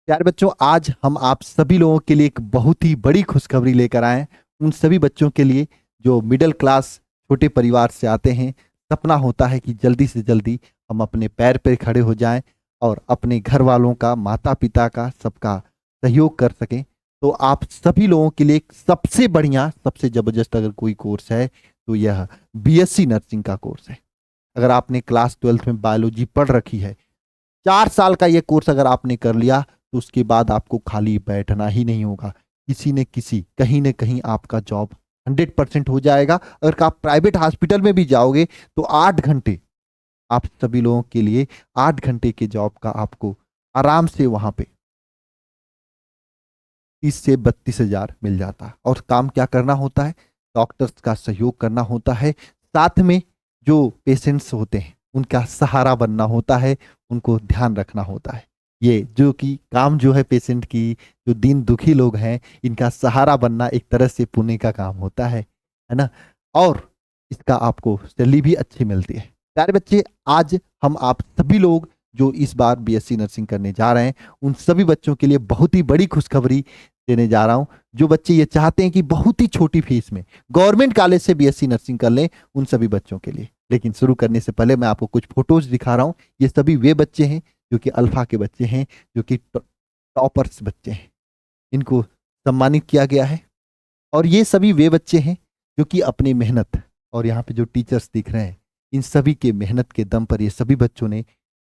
प्यारे बच्चों, आज हम आप सभी लोगों के लिए एक बहुत ही बड़ी खुशखबरी लेकर आए हैं। उन सभी बच्चों के लिए जो मिडिल क्लास छोटे परिवार से आते हैं, सपना होता है कि जल्दी से जल्दी हम अपने पैर पर खड़े हो जाएं और अपने घर वालों का, माता पिता का, सबका सहयोग कर सकें। तो आप सभी लोगों के लिए एक सबसे बढ़िया, सबसे जबरदस्त अगर कोई कोर्स है तो यह बीएससी नर्सिंग का कोर्स है। अगर आपने क्लास 12th में बायोलॉजी पढ़ रखी है, 4 साल का ये कोर्स अगर आपने कर लिया तो उसके बाद आपको खाली बैठना ही नहीं होगा। किसी न किसी, कहीं न कहीं आपका जॉब 100% हो जाएगा। अगर आप प्राइवेट हॉस्पिटल में भी जाओगे तो 8 घंटे, आप सभी लोगों के लिए 8 घंटे के जॉब का आपको आराम से वहां पे 30 से 32 हजार मिल जाता है। और काम क्या करना होता है? डॉक्टर्स का सहयोग करना होता है, साथ में जो पेशेंट्स होते हैं उनका सहारा बनना होता है, उनको ध्यान रखना होता है। ये जो कि काम जो है पेशेंट की, जो दीन दुखी लोग हैं, इनका सहारा बनना एक तरह से पुण्य का काम होता है ना। और इसका आपको सैलरी भी अच्छी मिलती है। प्यारे बच्चे, आज हम आप सभी लोग जो इस बार बीएससी नर्सिंग करने जा रहे हैं, उन सभी बच्चों के लिए बहुत ही बड़ी खुशखबरी देने जा रहा हूं। जो बच्चे ये चाहते हैं कि बहुत ही छोटी फीस में गवर्नमेंट कॉलेज से बीएससी नर्सिंग कर लें, उन सभी बच्चों के लिए। लेकिन शुरू करने से पहले मैं आपको कुछ फोटोज दिखा रहा हूं। ये सभी वे बच्चे हैं जो कि अल्फा के बच्चे हैं, जो कि टॉपर्स बच्चे हैं। इनको सम्मानित किया गया है। और ये सभी वे बच्चे हैं जो कि अपनी मेहनत, और यहाँ पे जो टीचर्स दिख रहे हैं, इन सभी के मेहनत के दम पर ये सभी बच्चों ने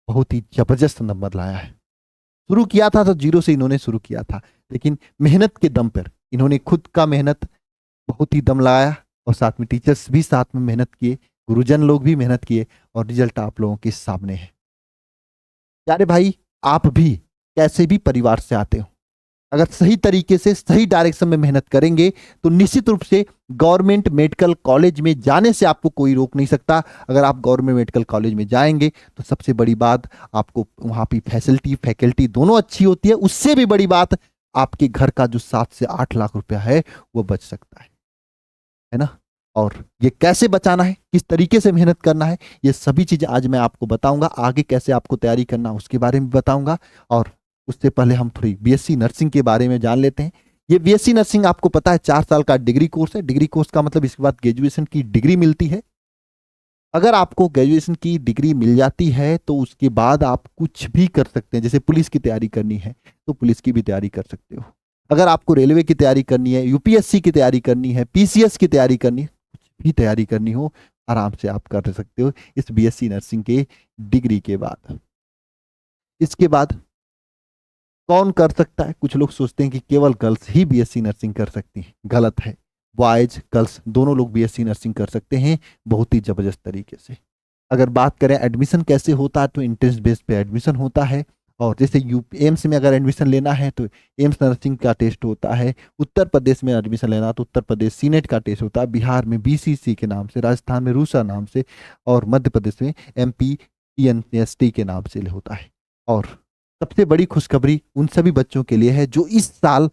बहुत ही जबरदस्त नंबर लाया है। शुरू किया था तो जीरो से इन्होंने शुरू किया था, लेकिन मेहनत के दम पर इन्होंने खुद का मेहनत बहुत ही दम लगाया, और साथ में टीचर्स भी साथ में मेहनत किए, गुरुजन लोग भी मेहनत किए, और रिजल्ट आप लोगों के सामने है। प्यारे भाई, आप भी कैसे भी परिवार से आते हो, अगर सही तरीके से सही डायरेक्शन में मेहनत करेंगे तो निश्चित रूप से गवर्नमेंट मेडिकल कॉलेज में जाने से आपको कोई रोक नहीं सकता। अगर आप गवर्नमेंट मेडिकल कॉलेज में जाएंगे तो सबसे बड़ी बात, आपको वहां की फैसिलिटी, फैकल्टी दोनों अच्छी होती है। उससे भी बड़ी बात, आपके घर का जो 7 से 8 लाख रुपया है वो बच सकता है ना। और ये कैसे बचाना है, किस तरीके से मेहनत करना है, ये सभी चीजें आज मैं आपको बताऊंगा। आगे कैसे आपको तैयारी करना उसके बारे में बताऊंगा। और उससे पहले हम थोड़ी बीएससी नर्सिंग के बारे में जान लेते हैं। ये बीएससी नर्सिंग आपको पता है 4 साल का डिग्री कोर्स है। डिग्री कोर्स का मतलब इसके बाद ग्रेजुएशन की डिग्री मिलती है। अगर आपको ग्रेजुएशन की डिग्री मिल जाती है तो उसके बाद आप कुछ भी कर सकते हैं। जैसे पुलिस की तैयारी करनी है तो पुलिस की भी तैयारी कर सकते हो। अगर आपको रेलवे की तैयारी करनी है, यूपीएससी की तैयारी करनी है, पीसीएस की तैयारी करनी है, कुछ भी तैयारी करनी हो, आराम से आप कर सकते हो इस बीएससी नर्सिंग के डिग्री के बाद। इसके बाद कौन कर सकता है? कुछ लोग सोचते हैं कि केवल गर्ल्स ही बीएससी नर्सिंग कर सकती हैं। गलत है। बॉयज गर्ल्स दोनों लोग बीएससी नर्सिंग कर सकते हैं बहुत ही जबरदस्त तरीके से। अगर बात करें एडमिशन कैसे होता है, तो इंट्रेंस बेस पे एडमिशन होता है। और जैसे एम्स में अगर एडमिशन लेना है तो एम्स नर्सिंग का टेस्ट होता है। उत्तर प्रदेश में एडमिशन लेना तो उत्तर प्रदेश सीनेट का टेस्ट होता है। बिहार में बीसीसी के नाम से, राजस्थान में रूसा नाम से, और मध्य प्रदेश में एमपी ईएनएसटी के नाम से होता है। और सबसे बड़ी खुशखबरी उन सभी बच्चों के लिए है जो इस साल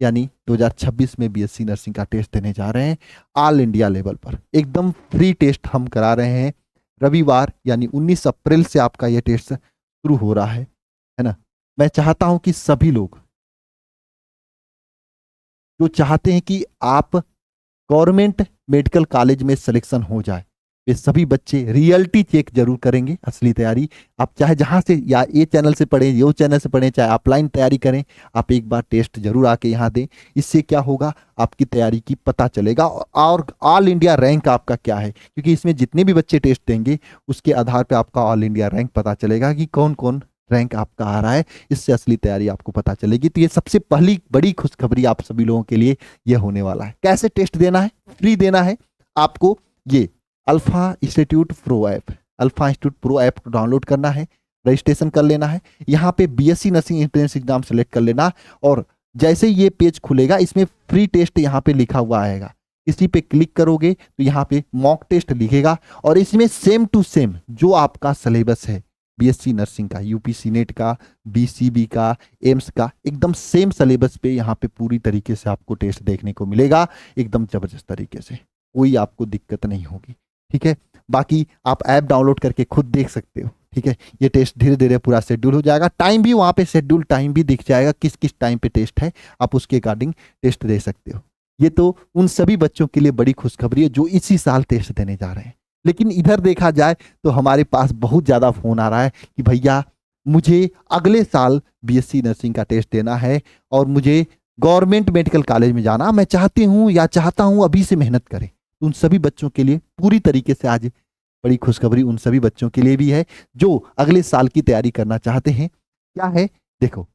यानी 2026 में बीएससी नर्सिंग का टेस्ट देने जा रहे हैं। ऑल इंडिया लेवल पर एकदम फ्री टेस्ट हम करा रहे हैं। रविवार यानी 19 अप्रैल से आपका यह टेस्ट शुरू हो रहा है ना। मैं चाहता हूं कि सभी लोग जो चाहते हैं कि आप गवर्नमेंट मेडिकल कॉलेज में सिलेक्शन हो जाए, वे सभी बच्चे रियलिटी चेक जरूर करेंगे। असली तैयारी आप चाहे जहां से, या ये चैनल से पढ़ें, यो चैनल से पढ़ें, चाहे ऑफलाइन तैयारी करें, आप एक बार टेस्ट जरूर आके यहाँ दें। इससे क्या होगा, आपकी तैयारी की पता चलेगा और ऑल इंडिया रैंक आपका क्या है। क्योंकि इसमें जितने भी बच्चे टेस्ट देंगे उसके आधार पर आपका ऑल इंडिया रैंक पता चलेगा कि कौन कौन रैंक आपका आ रहा है। इससे असली तैयारी आपको पता चलेगी। तो ये सबसे पहली बड़ी खुशखबरी आप सभी लोगों के लिए ये होने वाला है। कैसे टेस्ट देना है? फ्री देना है आपको। ये alpha institute pro app, alpha institute pro app download करना है, रजिस्ट्रेशन कर लेना है। यहाँ पे BSc nursing entrance exam select कर लेना, और जैसे ये पेज खुलेगा इसमें फ्री टेस्ट यहाँ पे लिखा हुआ आएगा। इसी पे क्लिक करोगे तो यहाँ पे मॉक टेस्ट लिखेगा, और इसमें सेम टू सेम जो आपका सिलेबस है बीएससी नर्सिंग का, यूपीसी नेट का, बीसीबी का, एम्स का, एकदम सेम सिलेबस पे यहाँ पे पूरी तरीके से आपको टेस्ट देखने को मिलेगा, एकदम जबरदस्त तरीके से। कोई आपको दिक्कत नहीं होगी। ठीक है। बाकी आप ऐप डाउनलोड करके खुद देख सकते हो ठीक है, ये टेस्ट धीरे धीरे पूरा शेड्यूल हो जाएगा, टाइम भी वहाँ पे शेड्यूल टाइम भी दिख जाएगा, किस किस टाइम पे टेस्ट है, आप उसके अकॉर्डिंग टेस्ट दे सकते हो। ये तो उन सभी बच्चों के लिए बड़ी खुशखबरी है जो इसी साल टेस्ट देने जा रहे हैं। लेकिन इधर देखा जाए तो हमारे पास बहुत ज़्यादा फ़ोन आ रहा है कि भैया मुझे अगले साल बीएससी नर्सिंग का टेस्ट देना है और मुझे गवर्नमेंट मेडिकल कॉलेज में जाना मैं चाहती हूँ या चाहता हूँ अभी से मेहनत करें। तो उन सभी बच्चों के लिए पूरी तरीके से आज बड़ी खुशखबरी उन सभी बच्चों के लिए भी है जो अगले साल की तैयारी करना चाहते हैं। क्या है, देखो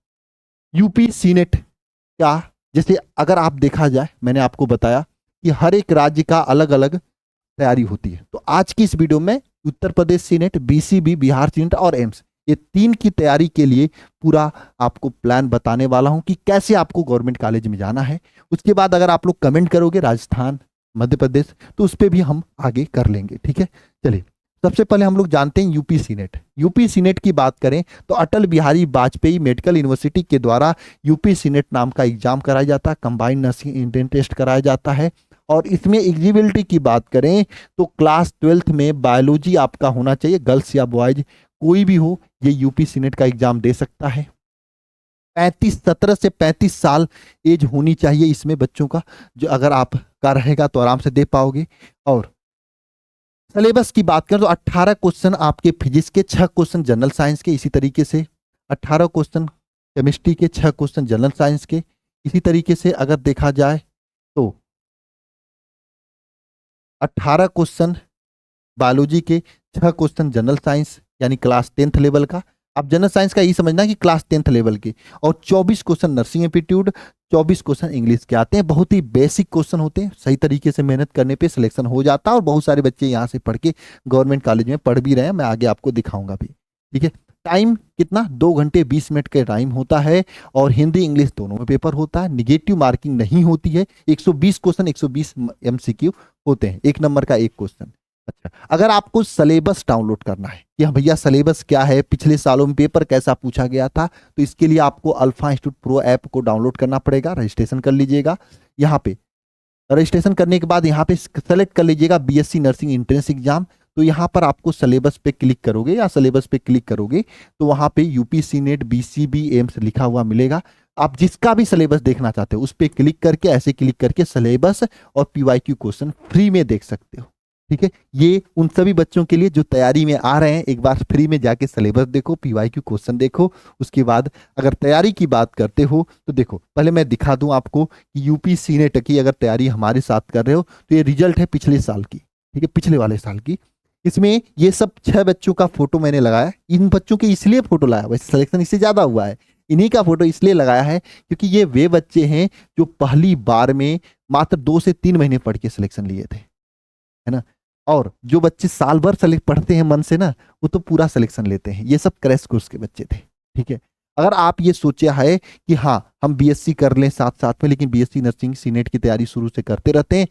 यूपी सीनेट का, जैसे अगर आप देखा जाए, मैंने आपको बताया कि हर एक राज्य का अलग अलग तैयारी होती है। तो आज की इस वीडियो में Uttar Pradesh senate, BCB Bihar senate और एम्स, ये तीन की तैयारी के लिए पूरा आपको प्लान बताने वाला हूं कि कैसे आपको गवर्नमेंट कॉलेज में जाना है। उसके बाद अगर आप लोग कमेंट करोगे राजस्थान, मध्य प्रदेश, तो उस पर भी हम आगे कर लेंगे। ठीक है, चलिए सबसे पहले हम लोग जानते हैं यूपी सीनेट। यूपी सीनेट की बात करें तो अटल बिहारी वाजपेयी मेडिकल यूनिवर्सिटी के द्वारा यूपी सीनेट नाम का एग्जाम कराया जाता है, कंबाइंड नर्सिंग इंडियन टेस्ट कराया जाता है। और इसमें एलिजिबिलिटी की बात करें तो क्लास 12th में बायोलॉजी आपका होना चाहिए, गर्ल्स या बॉयज कोई भी हो ये यूपी सीनेट का एग्जाम दे सकता है। 17 से 35 साल एज होनी चाहिए इसमें बच्चों का, जो अगर आप का रहेगा तो आराम से दे पाओगे। और सिलेबस की बात करें तो 18 क्वेश्चन आपके फिजिक्स के, 6 क्वेश्चन जनरल साइंस के, इसी तरीके से 18 क्वेश्चन केमिस्ट्री के, 6 क्वेश्चन जनरल साइंस के। इसी तरीके से अगर देखा जाए तो 18 क्वेश्चन बायोलॉजी के, 6 क्वेश्चन जनरल साइंस यानी क्लास 10th लेवल का। आप जनरल साइंस का यही समझना कि क्लास 10th लेवल के, और 24 question nursing aptitude, 24 question English के आते हैं। बहुत ही बेसिक क्वेश्चन होते हैं, सही तरीके से मेहनत करने पे सिलेक्शन हो जाता है और बहुत सारे बच्चे यहाँ से पढ़ के गवर्नमेंट कॉलेज में पढ़ भी रहे हैं, मैं आगे आपको दिखाऊंगा भी। ठीक है, टाइम कितना, 2 घंटे 20 मिनट का टाइम होता है और हिंदी इंग्लिश दोनों में पेपर होता है। निगेटिव मार्किंग नहीं होती है, 120 क्वेश्चन 120 MCQ होते हैं, 1 नंबर का 1 क्वेश्चन। अच्छा, अगर आपको सिलेबस डाउनलोड करना है कि हाँ भैया सिलेबस क्या है, पिछले सालों में पेपर कैसा पूछा गया था, तो इसके लिए आपको अल्फा इंस्टीट्यूट प्रो ऐप को डाउनलोड करना पड़ेगा, रजिस्ट्रेशन कर लीजिएगा। यहाँ पे रजिस्ट्रेशन करने के बाद यहाँ पे सेलेक्ट कर लीजिएगा बीएससी नर्सिंग एंट्रेंस एग्जाम। तो यहाँ पर आपको सिलेबस पे क्लिक करोगे या सिलेबस पे क्लिक करोगे तो वहाँ पे यूपी सीनेट बीसीबी एम्स लिखा हुआ मिलेगा। आप जिसका भी सिलेबस देखना चाहते हो उस पर क्लिक करके, ऐसे क्लिक करके सिलेबस और पीवाईक्यू क्वेश्चन फ्री में देख सकते हो। ठीक है, ये उन सभी बच्चों के लिए जो तैयारी में आ रहे हैं, एक बार फ्री में जाके सिलेबस देखो, पीवाईक्यू क्वेश्चन देखो। उसके बाद अगर तैयारी की बात करते हो तो देखो, पहले मैं दिखा दूं आपको कि यूपी सीनेट की अगर तैयारी हमारे साथ कर रहे हो तो ये रिजल्ट है पिछले साल की। ठीक है, पिछले वाले साल की। इसमें ये सब 6 बच्चों का फोटो मैंने लगाया, इन बच्चों के इसलिए फोटो लाया, वैसे सिलेक्शन इससे ज्यादा हुआ है, इन्हीं का फोटो इसलिए लगाया है क्योंकि ये वे बच्चे हैं जो पहली बार में मात्र 2 से 3 महीने पढ़ के सिलेक्शन लिए थे, है ना। और जो बच्चे साल भर सेलेक्ट पढ़ते हैं मन से ना, वो तो पूरा सिलेक्शन लेते हैं। ये सब क्रैश कोर्स के बच्चे थे। ठीक है, अगर आप ये सोचे है कि हाँ हम बीएससी कर लें साथ साथ में, लेकिन बीएससी नर्सिंग सीनेट की तैयारी शुरू से करते रहते हैं,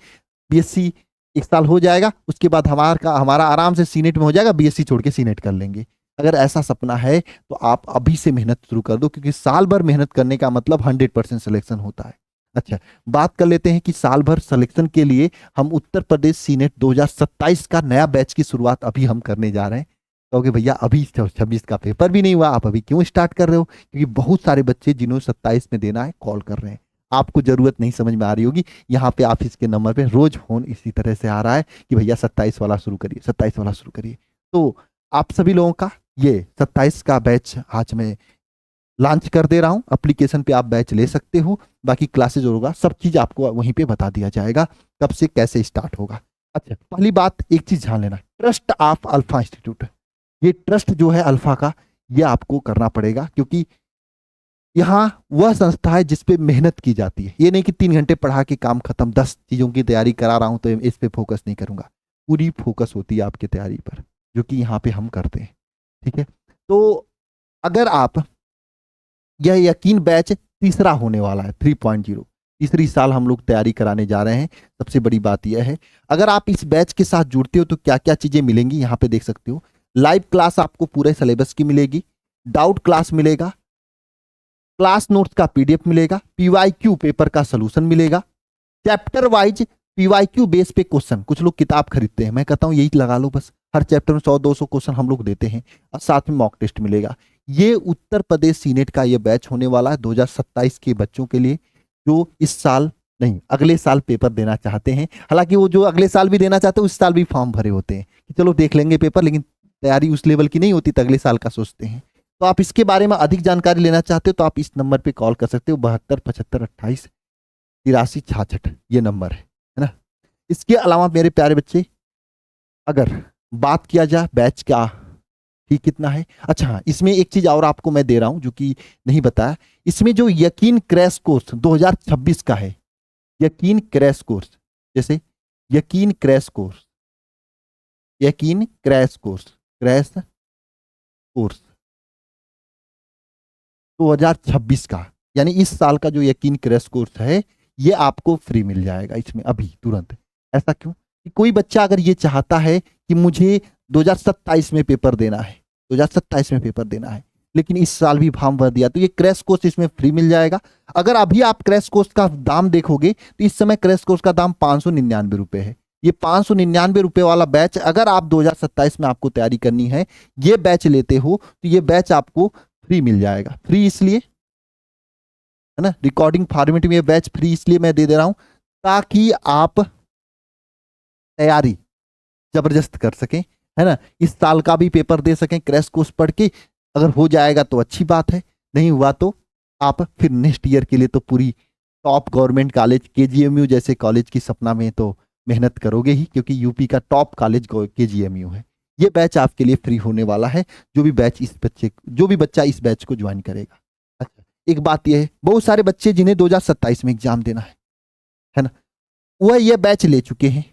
बीएससी 1 साल हो जाएगा, उसके बाद हमारा आराम से सीनेट में हो जाएगा, बीएससी छोड़ के सीनेट कर लेंगे। अगर ऐसा सपना है तो आप अभी से मेहनत शुरू कर दो, क्योंकि साल भर मेहनत करने का मतलब 100% सिलेक्शन होता है। अच्छा, बात कर लेते हैं कि साल भर सिलेक्शन के लिए हम उत्तर प्रदेश सीनेट 2027 का नया बैच की शुरुआत अभी हम करने जा रहे हैं। कहोगे भैया अभी 26 का पेपर भी नहीं हुआ, आप अभी क्यों स्टार्ट कर रहे हो? क्योंकि बहुत सारे बच्चे जिन्होंने 27 में देना है कॉल कर रहे हैं, आपको जरूरत नहीं समझ में आ रही होगी। यहाँ पे ऑफिस के नंबर पे रोज फोन इसी तरह से आ रहा है कि भैया 27 वाला शुरू करिए, 27 वाला शुरू करिए। तो आप सभी लोगों का ये 27 का बैच आज मैं लॉन्च कर दे रहा हूं। एप्लीकेशन पे आप बैच ले सकते हो, बाकी क्लासेज होगा, सब चीज आपको वहीं पे बता दिया जाएगा कब से कैसे स्टार्ट होगा। अच्छा, पहली बात एक चीज ध्यान लेना, ट्रस्ट ऑफ अल्फा इंस्टीट्यूट। ये ट्रस्ट जो है अल्फा का, ये आपको करना पड़ेगा, क्योंकि यहाँ वह संस्था है जिसपे मेहनत की जाती है। ये नहीं कि 3 घंटे पढ़ा के काम खत्म, 10 चीजों की तैयारी करा रहा हूं तो इस पे फोकस नहीं करूंगा। पूरी फोकस होती है आपकी तैयारी पर, जो कि यहाँ पे हम करते हैं। ठीक है, तो अगर आप यह यकीन बैच तीसरा होने वाला है, 3.0 तीसरी साल हम लोग तैयारी कराने जा रहे हैं। सबसे बड़ी बात यह है, अगर आप इस बैच के साथ जुड़ते हो तो क्या क्या चीजें मिलेंगी यहाँ पे देख सकते हो। लाइव क्लास आपको पूरे सिलेबस की मिलेगी, डाउट क्लास मिलेगा, क्लास नोट्स का पीडीएफ मिलेगा, पीवाईक्यू पेपर का सोल्यूशन मिलेगा, चैप्टर वाइज पीवाईक्यू बेस पे क्वेश्चन। कुछ लोग किताब खरीदते हैं, मैं कहता हूं यही लगा लो बस, हर चैप्टर में 100-200 क्वेश्चन हम लोग देते हैं और साथ में मॉक टेस्ट मिलेगा। ये उत्तर प्रदेश सीनेट का ये बैच होने वाला है 2027 के बच्चों के लिए, जो इस साल नहीं अगले साल पेपर देना चाहते हैं। हालांकि वो जो अगले साल भी देना चाहते हैं उस साल भी फॉर्म भरे होते हैं कि चलो देख लेंगे पेपर, लेकिन तैयारी उस लेवल की नहीं होती तो अगले साल का सोचते हैं। तो आप इसके बारे में अधिक जानकारी लेना चाहते हो तो आप इस नंबर पे कॉल कर सकते हो, 72 75 28 83 66, ये नंबर है ना। इसके अलावा मेरे प्यारे बच्चे, अगर बात किया जाए बैच का फी कितना है, अच्छा हाँ, इसमें एक चीज और आपको मैं दे रहा हूं जो कि नहीं बताया, इसमें जो यकीन क्रैश कोर्स 2026 का है, यकीन क्रैश कोर्स, जैसे यकीन क्रैश कोर्स, यकीन क्रैश कोर्स, क्रैश कोर्स 2026 का, यानी इस साल का जो यकीन क्रैश कोर्स है ये आपको फ्री मिल जाएगा इसमें अभी तुरंत। ऐसा क्यों कि कोई बच्चा अगर ये चाहता है कि मुझे 2027 में पेपर देना है, 2027 में पेपर देना है, लेकिन इस साल भी फॉर्म भर दिया, तो ये क्रैश कोर्स इसमें फ्री मिल जाएगा। अगर अभी आप क्रैश कोर्स का दाम देखोगे तो इस समय क्रैश कोर्स का दाम 599 रुपए है। ये 599 रुपए वाला बैच अगर आप 2027 में आपको तैयारी करनी है, ये बैच लेते हो तो ये बैच आपको फ्री मिल जाएगा। फ्री इसलिए है ना, रिकॉर्डिंग फॉर्मेट में ये बैच फ्री इसलिए मैं दे रहा हूं ताकि आप तैयारी जबरदस्त कर सकें, है ना, इस साल का भी पेपर दे सकें क्रैश कोर्स पढ़ के। अगर हो जाएगा तो अच्छी बात है, नहीं हुआ तो आप फिर नेक्स्ट ईयर के लिए तो पूरी टॉप गवर्नमेंट कॉलेज केजीएमयू जैसे कॉलेज की सपना में तो मेहनत करोगे ही, क्योंकि यूपी का टॉप कॉलेज केजीएमयू है। ये बैच आपके लिए फ्री होने वाला है, जो भी बच्चा इस बैच को ज्वाइन करेगा। अच्छा, एक बात यह है, बहुत सारे बच्चे जिन्हें 2027 में एग्जाम देना है ना, वह ये बैच ले चुके हैं,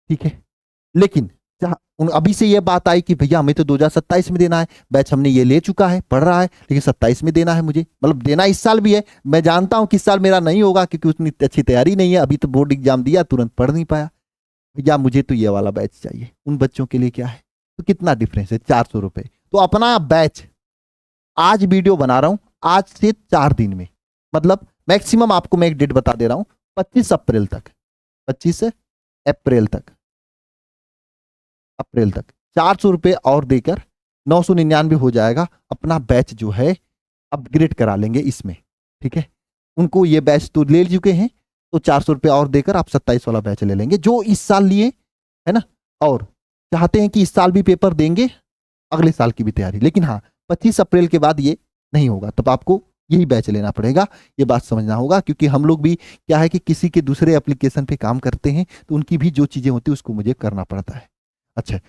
ठीक है, लेकिन अभी से ये बात आई कि भैया हमें तो 2027 में देना है, बैच हमने ये ले चुका है, पढ़ रहा है, लेकिन 27 में देना है मुझे, मतलब देना इस साल भी है, मैं जानता हूं कि इस साल मेरा नहीं होगा क्योंकि उतनी अच्छी तैयारी नहीं है, अभी तो बोर्ड एग्जाम दिया तुरंत पढ़ नहीं पाया, भैया मुझे तो ये वाला बैच चाहिए। उन बच्चों के लिए क्या है, तो कितना डिफरेंस है, 400 रुपए। तो अपना बैच आज वीडियो बना रहा हूं, आज से 4 दिन में, मतलब मैक्सिमम आपको मैं एक डेट बता दे रहा हूं, 25 अप्रैल तक, 25 अप्रैल तक 400 रुपए और देकर 999 हो जाएगा। अपना बैच जो है अपग्रेड करा लेंगे इसमें, ठीक है। उनको ये बैच तो ले चुके हैं तो 400 रुपए और देकर आप 27 वाला बैच ले लेंगे, जो इस साल लिए, है ना, और चाहते हैं कि इस साल भी पेपर देंगे, अगले साल की भी तैयारी, लेकिन हाँ 25 अप्रैल के बाद ये नहीं होगा, तब आपको यही बैच लेना पड़ेगा। ये बात समझना होगा, क्योंकि हम लोग भी क्या है कि किसी के दूसरे एप्लीकेशन पे काम करते हैं तो उनकी भी जो चीजें होती है उसको मुझे करना पड़ता है। अच्छा,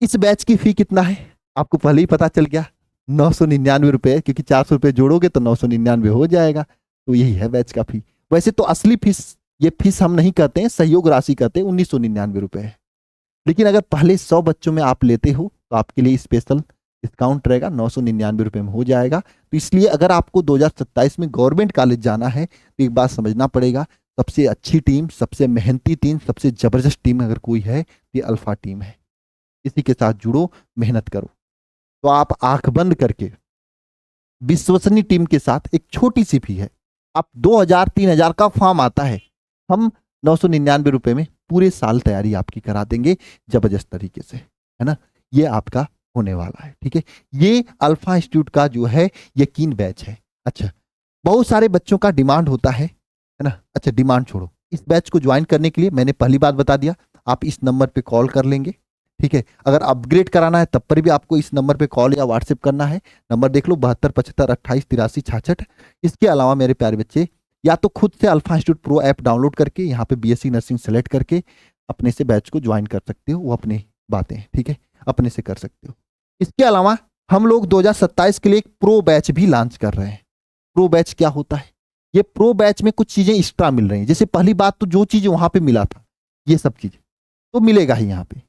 इस बैच की फी कितना है आपको पहले ही पता चल गया, 999 रुपए, क्योंकि 400 रुपए जोड़ोगे तो 999 हो जाएगा, तो यही है बैच का फी। वैसे तो असली फीस, ये फीस हम नहीं कहते हैं, सहयोग राशि कहते हैं, 1999 रुपए है, लेकिन अगर पहले 100 बच्चों में आप लेते हो तो आपके लिए स्पेशल डिस्काउंट रहेगा, 999 रुपए में हो जाएगा। तो इसलिए अगर आपको 2027 में गवर्नमेंट कॉलेज जाना है तो एक बात समझना पड़ेगा, सबसे अच्छी टीम, सबसे मेहनती टीम, सबसे जबरदस्त टीम अगर कोई है तो ये अल्फा टीम है। इसी के साथ जुड़ो, मेहनत करो। तो आप आंख बंद करके विश्वसनीय टीम के साथ, एक छोटी सी फी है, आप 2000-3000 का फॉर्म आता है, हम 999 रुपए में पूरे साल तैयारी आपकी करा देंगे जबरदस्त तरीके से, है ना। ये आपका होने वाला है, ठीक है। ये अल्फा इंस्टीट्यूट का जो है यकीन बैच है। अच्छा, बहुत सारे बच्चों का डिमांड होता है ना। अच्छा, डिमांड छोड़ो, इस बैच को ज्वाइन करने के लिए मैंने पहली बात बता दिया, आप इस नंबर पे कॉल कर लेंगे, ठीक है। अगर अपग्रेड कराना है तब पर भी आपको इस नंबर पे कॉल या व्हाट्सएप करना है, नंबर देख लो, 72 75 28 83 66। इसके अलावा मेरे प्यारे बच्चे, या तो खुद से alpha institute pro app download करके यहाँ पे बीएससी नर्सिंग सेलेक्ट करके अपने से बैच को ज्वाइन कर सकते हो, वो अपनी बातें, ठीक है, अपने से कर सकते हो। इसके अलावा हम लोग 2027 के लिए एक प्रो बैच भी लॉन्च कर रहे हैं। प्रो बैच क्या होता है, ये प्रो बैच में कुछ चीजें एक्स्ट्रा मिल रही हैं। जैसे पहली बात तो जो चीज वहां पे मिला था, ये सब चीज तो मिलेगा ही यहाँ पे,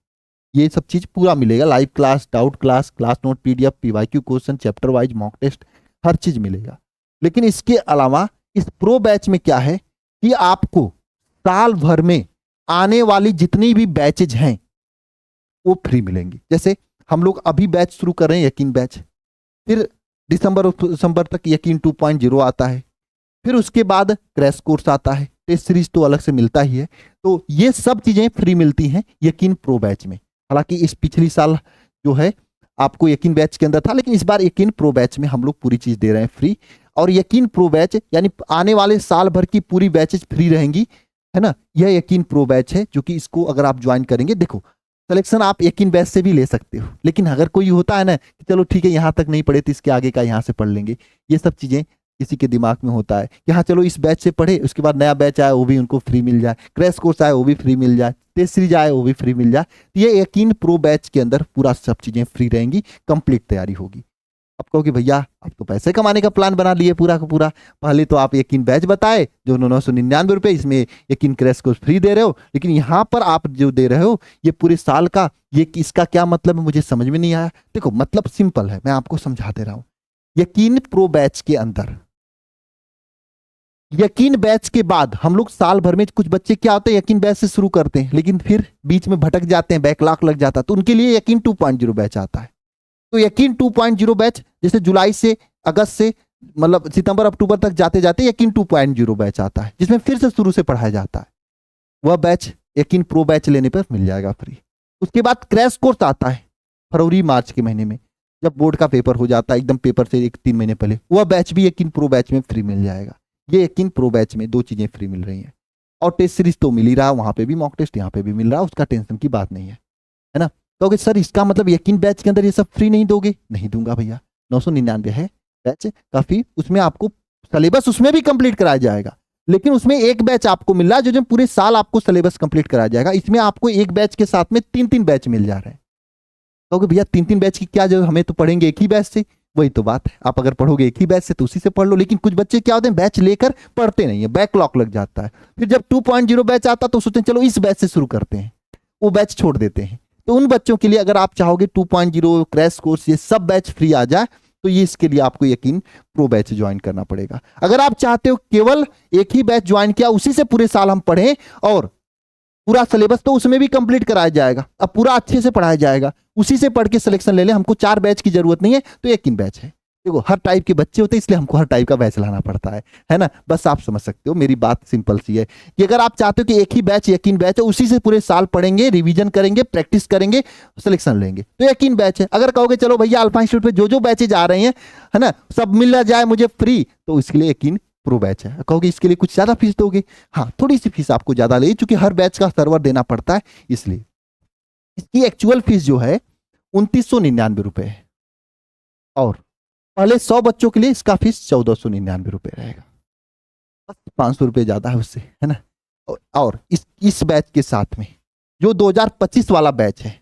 ये सब चीज पूरा मिलेगा, live class, doubt class, class note PDF, PYQ question, chapter wise mock test, हर चीज मिलेगा। लेकिन इसके अलावा इस प्रो बैच में क्या है कि आपको साल भर में आने वाली जितनी भी बैचेज हैं वो फ्री मिलेंगी। जैसे हम लोग अभी बैच शुरू कर रहे हैं यकीन बैच, फिर दिसंबर तक यकीन 2.0 आता है, फिर उसके बाद क्रैश कोर्स आता है, टेस्ट सीरीज तो अलग से मिलता ही है। तो ये सब चीजें फ्री मिलती हैं यकीन प्रो बैच में। हालांकि इस पिछली साल जो है आपको यकीन बैच के अंदर था, लेकिन इस बार यकीन प्रो बैच में हम लोग पूरी चीज दे रहे हैं फ्री। और यकीन प्रो बैच यानी आने वाले साल भर की पूरी बैचेज फ्री रहेंगी, है ना। यह यकीन प्रो बैच है जो कि इसको अगर आप ज्वाइन करेंगे, देखो सिलेक्शन आप यकीन बैच से भी ले सकते हो, लेकिन अगर कोई होता है ना कि चलो ठीक है यहाँ तक नहीं पढ़े तो इसके आगे का यहाँ से पढ़ लेंगे, ये सब चीजें किसी के दिमाग में होता है कि हाँ चलो इस बैच से पढ़े, उसके बाद नया बैच आए वो भी उनको फ्री मिल जाए, क्रैश कोर्स आए वो भी फ्री मिल जाए, टेस्ट सीरीज आए वो भी फ्री मिल जाए। तो ये यकीन प्रो बैच के अंदर पूरा सब चीजें फ्री रहेंगी, कंप्लीट तैयारी होगी। आप कहोगे भैया आप तो पैसे कमाने का प्लान बना लिए पूरा का पूरा, पहले तो आप यकीन बैच बताए जो 999 रुपये, इसमें यकीन क्रैश कोर्स फ्री दे रहे हो, लेकिन यहाँ पर आप जो दे रहे हो ये पूरे साल का, ये इसका क्या मतलब है मुझे समझ में नहीं आया। देखो मतलब सिंपल है, मैं आपको समझा दे रहा हूं। यकीन प्रो बैच के अंदर, यकीन बैच के बाद हम लोग साल भर में कुछ बच्चे क्या होते हैं यकीन बैच से शुरू करते हैं लेकिन फिर बीच में भटक जाते हैं, बैकलॉग लग जाता है, तो उनके लिए यकीन 2.0 बैच आता है। तो यकीन 2.0 बैच जैसे जुलाई से अगस्त से मतलब सितंबर अक्टूबर तक जाते जाते यकीन 2.0 बैच आता है, जिसमें फिर से शुरू से पढ़ाया जाता है। वह बैच यकीन प्रो बैच लेने पर मिल जाएगा फ्री। उसके बाद क्रैश कोर्स आता है फरवरी मार्च के महीने में, जब बोर्ड का पेपर हो जाता है एकदम पेपर से 3 महीने पहले, वह बैच भी यकीन प्रो बैच में फ्री मिल जाएगा। ये यकीन प्रो बैच में 2 चीजें फ्री मिल रही हैं। और टेस्ट सीरीज तो मिल ही रहा है, वहां पे भी मॉक टेस्ट यहाँ पे भी मिल रहा है, उसका टेंशन की बात नहीं है, है ना। तो सर इसका मतलब यकीन बैच के अंदर ये सब फ्री नहीं दोगे? नहीं दूंगा भैया, 999 है बैच काफी, उसमें आपको सिलेबस उसमें भी कंप्लीट कराया जाएगा, लेकिन उसमें एक बैच आपको मिल रहा है जो पूरे साल आपको सिलेबस कंप्लीट कराया जाएगा। इसमें आपको एक बैच के साथ में 3-3 बैच मिल जा रहे हैं। तो भैया 3-3 बैच की क्या जरूरत, हमें तो पढ़ेंगे एक ही बैच से। वही तो बात है, आप अगर पढ़ोगे एक ही बैच से तो उसी से पढ़ लो, लेकिन कुछ बच्चे क्या होते हैं बैच लेकर पढ़ते नहीं है, बैकलॉग लग जाता है। फिर जब 2.0 बैच आता तो सोचते हैं चलो इस बैच से शुरू करते हैं, वो बैच छोड़ देते हैं। तो उन बच्चों के लिए अगर आप चाहोगे 2.0 क्रैश कोर्स ये सब बैच फ्री आ जाए तो ये इसके लिए आपको यकीन प्रो बैच ज्वाइन करना पड़ेगा। अगर आप चाहते हो केवल एक ही बैच ज्वाइन किया उसी से पूरे साल हम पढ़ें और पूरा सिलेबस तो उसमें भी कंप्लीट कराया जाएगा, अब पूरा अच्छे से पढ़ाया जाएगा, उसी से पढ़ के सिलेक्शन ले ले, हमको 4 बैच की जरूरत नहीं है, तो यकीन बैच है। देखो हर टाइप के बच्चे होते हैं इसलिए हमको हर टाइप का बैच लाना पड़ता है ना। बस आप समझ सकते हो, मेरी बात सिंपल सी है कि अगर आप चाहते हो कि एक ही बैच यकीन बैच है उसी से पूरे साल पढ़ेंगे, रिवीजन करेंगे, प्रैक्टिस करेंगे, सिलेक्शन लेंगे, तो यकीन बैच है। अगर कहोगे चलो भैया अल्फा इंस्टीट्यूट पे जो जो बैचेज आ रहे हैं, है ना, सब मिल जाए मुझे फ्री, तो इसके लिए यकीन प्रो बैच है। कहोगे इसके लिए कुछ ज्यादा फीस दोगे? हाँ थोड़ी सी फीस आपको ज्यादा ले, क्योंकि हर बैच का सर्वर देना पड़ता है, इसलिए इसकी एक्चुअल फीस जो है 2999 रुपए है, और पहले 100 बच्चों के लिए इसका फीस 1499 रुपए रहेगा, बस 500 रुपए ज्यादा है उससे, है ना। और इस बैच के साथ में जो 2025 वाला बैच है,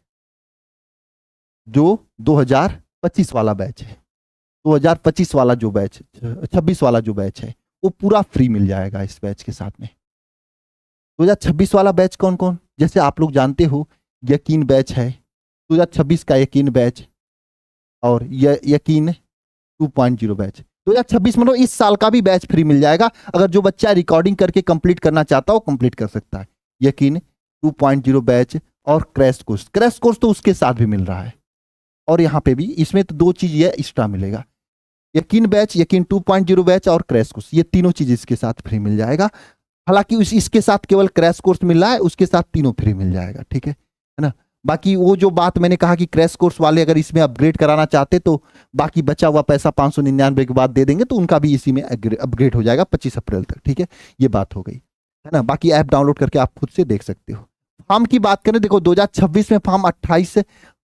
जो 2025 वाला बैच है, 2025 वाला जो बैच, 26 वाला जो बैच है वो पूरा फ्री मिल जाएगा इस बैच के साथ में। 2026 वाला बैच कौन कौन, जैसे आप लोग जानते हो यकीन बैच है 2026 का, यकीन बैच और यकीन 2.0 बैच 2026, मतलब इस साल का भी बैच फ्री मिल जाएगा। अगर जो बच्चा रिकॉर्डिंग करके कंप्लीट करना चाहता है वो कंप्लीट कर सकता है। यकीन 2.0 बैच और क्रैश कोर्स तो उसके साथ भी मिल रहा है, और यहाँ पे भी इसमें तो 2 चीज ये एक्स्ट्रा मिलेगा, यकीन बैच, यकीन 2.0 बैच और क्रैश कोर्स, ये तीनों चीज इसके साथ फ्री मिल जाएगा। हालांकि इसके साथ केवल क्रैश कोर्स मिल रहा है, उसके साथ तीनों फ्री मिल जाएगा, ठीक है ना। बाकी वो जो बात मैंने कहा कि क्रैश कोर्स वाले अगर इसमें अपग्रेड कराना चाहते तो बाकी बचा हुआ पैसा 599 के बाद दे देंगे, तो उनका भी इसी में अपग्रेड हो जाएगा 25 अप्रैल तक, ठीक है। ये बात हो गई, है ना। बाकी ऐप डाउनलोड करके आप खुद से देख सकते हो। फॉर्म की बात करें, देखो 2026 में फॉर्म 28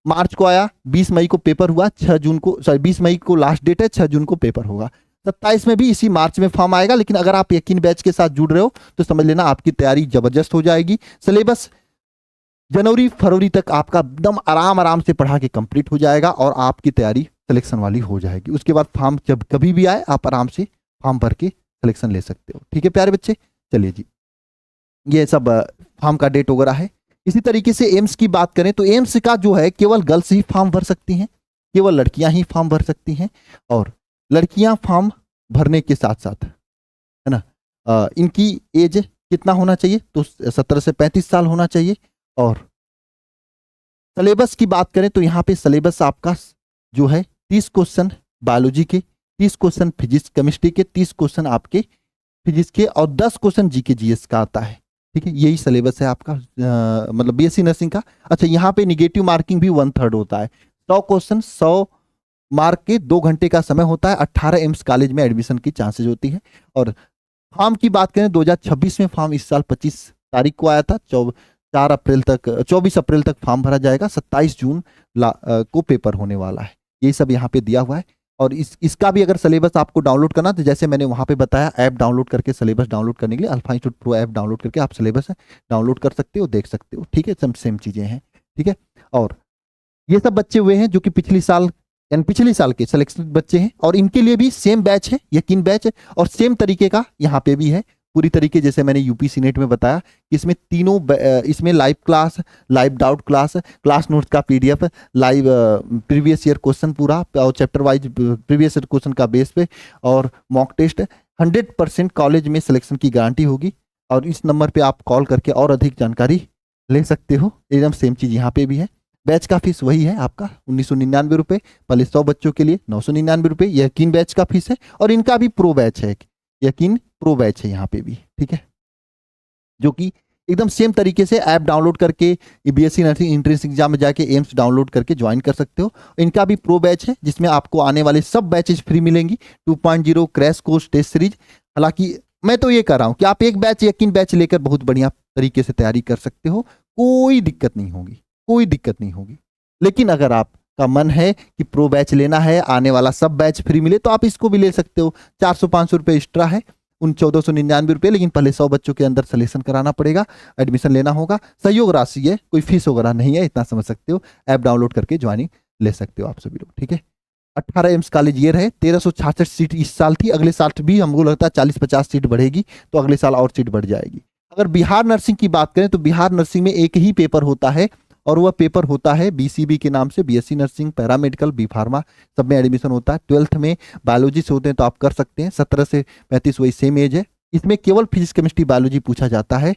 मार्च को आया, 20 मई को पेपर हुआ, 6 जून को, सॉरी 20 मई को लास्ट डेट है, 6 जून को पेपर होगा, 27 में भी इसी मार्च में फॉर्म आएगा। लेकिन अगर आप यकीन बैच के साथ जुड़ रहे हो तो समझ लेना आपकी तैयारी जबरदस्त हो जाएगी। सिलेबस जनवरी फरवरी तक आपका एकदम आराम से पढ़ा के कंप्लीट हो जाएगा और आपकी तैयारी सिलेक्शन वाली हो जाएगी। उसके बाद फॉर्म जब कभी भी आए आप आराम से फॉर्म भर के सिलेक्शन ले सकते हो, ठीक है प्यारे बच्चे। चलिए जी, ये सब फॉर्म का डेट वगैरह है। इसी तरीके से एम्स की बात करें तो एम्स का जो है केवल गर्ल्स ही फॉर्म भर सकती हैं, केवल लड़कियां ही फॉर्म भर सकती हैं, और लड़कियां फॉर्म भरने के साथ साथ, है ना, इनकी एज कितना होना चाहिए, तो 17 से 35 साल होना चाहिए। और सिलेबस की बात करें तो यहाँ पे सिलेबस आपका जो है 30 क्वेश्चन बायोलॉजी के, 30 क्वेश्चन फिजिक्स केमिस्ट्री के, 30 क्वेश्चन आपके फिजिक्स के और 10 क्वेश्चन जीके जीएस का आता है। ठीक है, यही सिलेबस है आपका मतलब बीएससी नर्सिंग का। अच्छा, यहाँ पे निगेटिव मार्किंग भी 1/3 होता है। 100 क्वेश्चन 100 मार्क के 2 घंटे का समय होता है। 18 एम्स कॉलेज में एडमिशन की चांसेस होती है। और फॉर्म की बात करें 2026 में फॉर्म इस साल 25 तारीख को आया था। 4 अप्रैल तक 24 अप्रैल तक फॉर्म भरा जाएगा। 27 जून को पेपर होने वाला है। ये सब यहाँ पे दिया हुआ है। और इसका भी अगर सिलेबस आपको डाउनलोड करना, तो जैसे मैंने वहाँ पे बताया, ऐप डाउनलोड करके सिलेबस डाउनलोड करने के लिए alpha institute pro app download करके आप सिलेबस डाउनलोड कर सकते हो, देख सकते हो। ठीक है, सब सेम चीज़ें हैं। ठीक है, और ये सब बच्चे हुए हैं जो कि पिछले साल यानी पिछले साल के सिलेक्शन बच्चे हैं, और इनके लिए भी सेम बैच है, यकीन बैच है, और सेम तरीके का यहाँ पे भी है पूरी तरीके। जैसे मैंने यूपीसी नेट में बताया कि इसमें तीनों इसमें live class, live doubt class, class notes का PDF, live previous year question पूरा और chapter wise previous year question का बेस पे, और मॉक टेस्ट। 100% कॉलेज में सिलेक्शन की गारंटी होगी। और इस नंबर पे आप कॉल करके और अधिक जानकारी ले सकते हो। एकदम सेम चीज़ यहाँ पे भी है। बैच का फीस वही है आपका 1999 रुपये, पहले 100 बच्चों के लिए 999 रुपये यकीन बैच का फीस है। और इनका भी प्रो बैच है, यकीन प्रो बैच है यहाँ पे भी। ठीक है, जो कि एकदम सेम तरीके से ऐप डाउनलोड करके बीएससी नर्सिंग एंट्रेंस एग्जाम में जाके एम्स डाउनलोड करके ज्वाइन कर सकते हो। इनका भी प्रो बैच है जिसमें आपको आने वाले सब बैचेस फ्री मिलेंगी। 2.0 क्रैश कोर्स टेस्ट सीरीज। हालांकि मैं तो ये कर रहा हूँ कि आप एक बैच यकीन बैच लेकर बहुत बढ़िया तरीके से तैयारी कर सकते हो, कोई दिक्कत नहीं होगी, कोई दिक्कत नहीं होगी। लेकिन अगर आपका मन है कि प्रो बैच लेना है, आने वाला सब बैच फ्री मिले, तो आप इसको भी ले सकते हो। 400-500 रुपये एक्स्ट्रा है, उन 1499 रुपये, लेकिन पहले 100 बच्चों के अंदर सिलेक्शन कराना पड़ेगा, एडमिशन लेना होगा। सहयोग राशि है, कोई फीस वगैरह नहीं है, इतना समझ सकते हो। ऐप डाउनलोड करके ज्वाइनिंग ले सकते हो आप सभी लोग। ठीक है, 18 एम्स कॉलेज ये रहे। 1366 सीट इस साल थी, अगले साल भी हमको लगता है 40-50 सीट बढ़ेगी, तो अगले साल और सीट बढ़ जाएगी। अगर बिहार नर्सिंग की बात करें तो बिहार नर्सिंग में एक ही पेपर होता है, और वह पेपर होता है बीसीबी के नाम से, BSc nursing, paramedical, B pharma, सब में एडमिशन होता है। 12th में बायोलॉजी से होते हैं तो आप कर सकते हैं। 17 से 35 वही सेम एज है। इसमें केवल फिजिक्स केमिस्ट्री बायोलॉजी पूछा जाता है,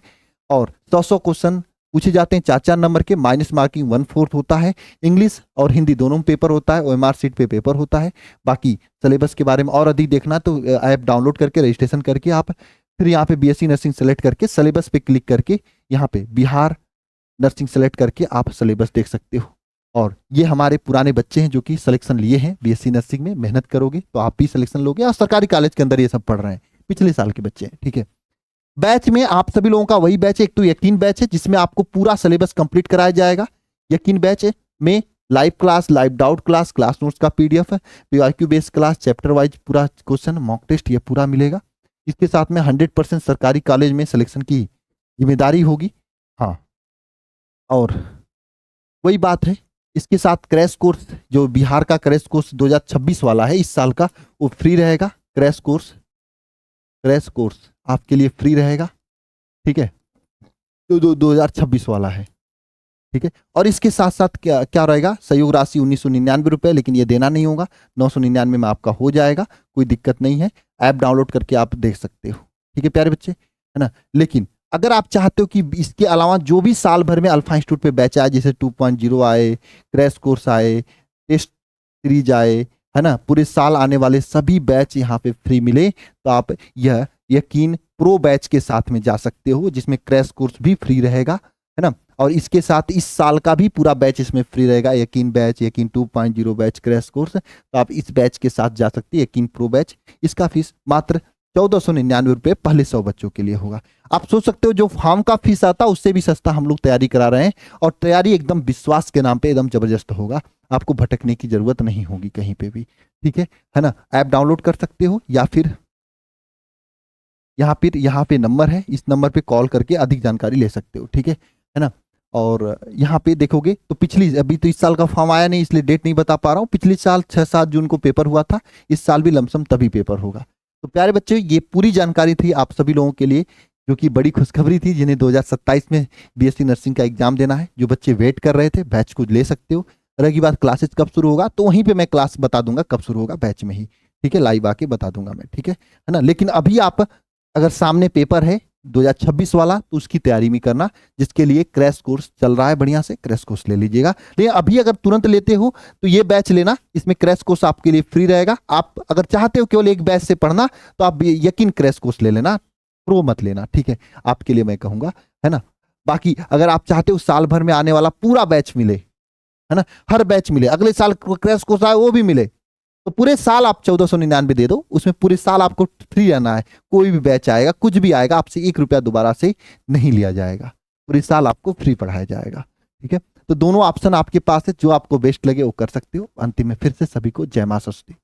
और 100 क्वेश्चन पूछे जाते हैं 4-4 नंबर के। माइनस मार्किंग 1/4 होता है। इंग्लिश और हिंदी दोनों में पेपर होता है, ओएमआर सीट पे पेपर होता है। बाकी सिलेबस के बारे में और अधिक देखना तो ऐप डाउनलोड करके रजिस्ट्रेशन करके आप फिर यहाँ पे बीएससी नर्सिंग सेलेक्ट करके सिलेबस पे क्लिक करके यहाँ पे बिहार नर्सिंग सेलेक्ट करके आप सिलेबस देख सकते हो। और ये हमारे पुराने बच्चे हैं जो कि सिलेक्शन लिए हैं बीएससी नर्सिंग में। मेहनत करोगे तो आप भी सिलेक्शन लोगे, और सरकारी कॉलेज के अंदर ये सब पढ़ रहे हैं, पिछले साल के बच्चे हैं। ठीक है, बैच में आप सभी लोगों का वही बैच है। एक तो यकीन बैच है जिसमें आपको पूरा सिलेबस कंप्लीट कराया जाएगा। यकीन बैच में live class, live doubt class, class notes का PDF, PIQ based class, chapter wise पूरा क्वेश्चन, मॉक टेस्ट, ये पूरा मिलेगा। इसके साथ में 100% सरकारी कॉलेज में सिलेक्शन की जिम्मेदारी होगी। हाँ, और वही बात है, इसके साथ क्रैश कोर्स, जो बिहार का क्रैश कोर्स 2026 वाला है इस साल का, वो फ्री रहेगा। क्रैश कोर्स आपके लिए फ्री रहेगा। ठीक है, जो 2026 वाला है। ठीक है, और इसके साथ साथ क्या क्या रहेगा, सहयोग राशि 1999 रुपये, लेकिन ये देना नहीं होगा। 999 में आपका हो जाएगा, कोई दिक्कत नहीं है। ऐप डाउनलोड करके आप देख सकते हो। ठीक है प्यारे बच्चे, है ना। लेकिन अगर आप चाहते हो कि इसके अलावा जो भी साल भर में अल्फा इंस्टीट्यूट पे बैच आए, जैसे 2.0 आए, क्रैश कोर्स आए, टेस्ट सीरीज आए, है ना, पूरे साल आने वाले सभी बैच यहाँ पे फ्री मिले, तो आप यह यकीन प्रो बैच के साथ में जा सकते हो, जिसमें क्रैश कोर्स भी फ्री रहेगा, है ना। और इसके साथ इस साल का भी पूरा बैच इसमें फ्री रहेगा, यकीन बैच, यकीन 2.0 बैच, क्रैश कोर्स। तो आप इस बैच के साथ जा सकते हैं, यकीन प्रो बैच। इसका फीस मात्र 1499 रुपये पहले 100 बच्चों के लिए होगा। आप सोच सकते हो जो फॉर्म का फीस आता है उससे भी सस्ता हम लोग तैयारी करा रहे हैं, और तैयारी एकदम विश्वास के नाम पे एकदम जबरदस्त होगा। आपको भटकने की जरूरत नहीं होगी कहीं पे भी। ठीक है ना। ऐप डाउनलोड कर सकते हो, या फिर यहाँ पे नंबर है, इस नंबर पे कॉल करके अधिक जानकारी ले सकते हो। ठीक है ना। और यहाँ पे देखोगे तो पिछली, अभी तो इस साल का फॉर्म आया नहीं इसलिए डेट नहीं बता पा रहा हूँ। पिछले साल 6-7 जून को पेपर हुआ था, इस साल भी लमसम तभी पेपर होगा। तो प्यारे बच्चे, ये पूरी जानकारी थी आप सभी लोगों के लिए, जो कि बड़ी खुशखबरी थी जिन्हें 2027 में बीएससी नर्सिंग का एग्जाम देना है। जो बच्चे वेट कर रहे थे, बैच को ले सकते हो। रही बात क्लासेस कब शुरू होगा, तो वहीं पे मैं क्लास बता दूंगा कब शुरू होगा, बैच में ही। ठीक है, लाइव आके बता दूंगा मैं। ठीक है ना। लेकिन अभी आप अगर सामने पेपर है 2026 वाला, तो उसकी तैयारी में करना, जिसके लिए क्रैश कोर्स चल रहा है, बढ़िया से क्रैश कोर्स ले लीजिएगा। लेकिन अभी अगर तुरंत लेते हो तो ये बैच लेना, इसमें क्रैश कोर्स आपके लिए फ्री रहेगा। आप अगर चाहते हो केवल एक बैच से पढ़ना, तो आप यकीन क्रैश कोर्स ले लेना। प्रो मत लेना, ठीक है, आपके लिए मैं कहूंगा, है ना। बाकी अगर आप चाहते हो साल भर में आने वाला पूरा बैच मिले, है ना, हर बैच मिले, अगले साल क्रैश कोर्स आए वो भी मिले, तो पूरे साल आप 1499 दे दो, उसमें पूरे साल आपको फ्री रहना है। कोई भी बैच आएगा, कुछ भी आएगा, आपसे 1 रुपया दोबारा से नहीं लिया जाएगा, पूरे साल आपको फ्री पढ़ाया जाएगा, ठीक है। तो दोनों ऑप्शन आपके पास है, जो आपको बेस्ट लगे वो कर सकते हो। अंतिम में फिर से सभी को जय मां सरस्वती।